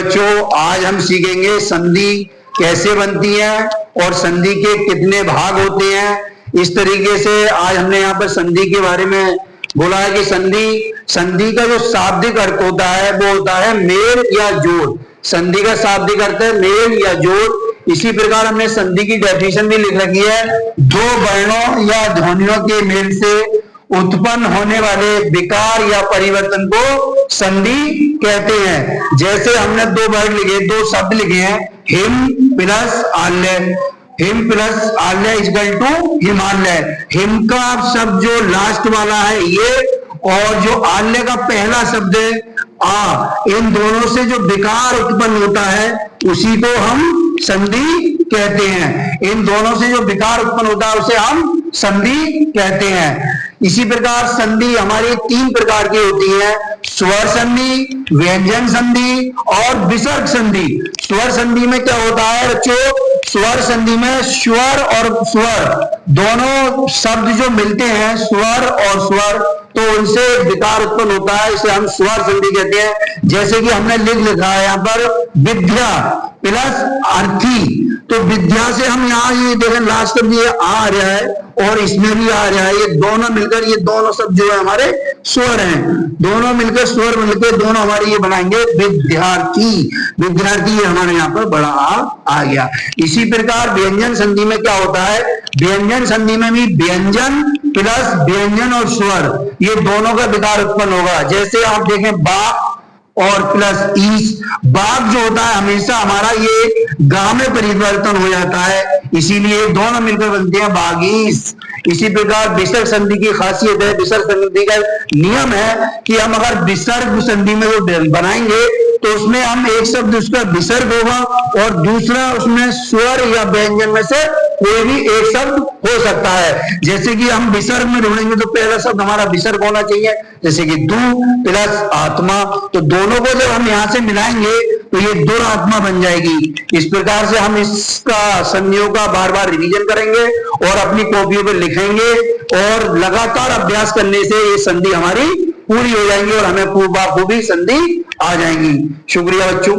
बच्चों, आज हम सीखेंगे संधि कैसे बनती है और संधि के कितने भाग होते हैं। इस तरीके से आज हमने यहाँ पर संधि के बारे में बोला है कि संधि का जो शाब्दिक अर्थ होता है वो होता है मेल या जोड़। संधि का शाब्दिक अर्थ है मेल या जोड़। इसी प्रकार हमने संधि की डेफिनेशन भी लिख रखी है, दो वर्णों या ध्वनियों के मेल से उत्पन्न होने वाले विकार या परिवर्तन को संधि कहते हैं। जैसे हमने दो वर्ड लिखे, दो शब्द लिखे हैं, हिम प्लस आल्य। हिम प्लस आल्य इक्वल टू हिमालय। हिम का शब्द जो लास्ट वाला है ये, और जो आल्य का पहला शब्द है आ, इन दोनों से जो विकार उत्पन्न होता है उसी को हम संधि कहते हैं। इन दोनों से जो विकार उत्पन्न होता है उसे हम संधि कहते हैं। इसी प्रकार संधि हमारी तीन प्रकार की होती है, स्वर संधि, व्यंजन संधि और विसर्ग संधि। स्वर संधि में क्या होता है बच्चों? स्वर संधि में स्वर और स्वर दोनों शब्द जो मिलते हैं, स्वर और स्वर, तो उनसे विकार उत्पन्न होता है, इसे हम स्वर संधि कहते हैं। जैसे कि हमने लिखा है यहाँ पर विद्या प्लस अर्थी, तो विद्या से हम यहाँ ये देखें लास्ट में ये आ रहा है और इसमें भी आ रहा है, ये दोनों मिलकर, ये दोनों शब्द जो है हमारे स्वर हैं, दोनों मिलकर स्वर मिलकर दोनों हमारे ये बनाएंगे विद्यार्थी। विद्यार्थी ये हमारे यहाँ पर बड़ा आ गया। इसी प्रकार व्यंजन संधि में क्या होता है? व्यंजन संधि में भी व्यंजन प्लस व्यंजन और स्वर ये दोनों का विकार उत्पन्न होगा। जैसे आप देखें बाप और प्लस ईस, बाप जो होता है हमेशा हमारा ये गा में परिवर्तन हो जाता है, इसीलिए दोनों मिलकर बनते हैं बागीस। इसी प्रकार विसर्ग संधि की खासियत है, विसर्ग संधि का नियम है कि हम अगर विसर्ग संधि में वो बनाएंगे तो उसमें हम एक शब्द उसका विसर्ग होगा और दूसरा उसमें स्वर या व्यंजन में से कोई भी एक शब्द हो सकता है। जैसे कि हम विसर्ग में ढूंढेंगे तो पहला शब्द हमारा विसर्ग होना चाहिए, जैसे कि दु प्लस आत्मा, तो दोनों को जब हम यहां से मिलाएंगे तो ये दुरात्मा बन जाएगी। इस प्रकार से हम इसका संधियों का बार बार रिवीजन करेंगे और अपनी कॉपियों पर लिखेंगे और लगातार अभ्यास करने से ये संधि हमारी पूरी हो जाएंगी और हमें खूबी संधि आ जाएंगी। शुक्रिया बच्चों।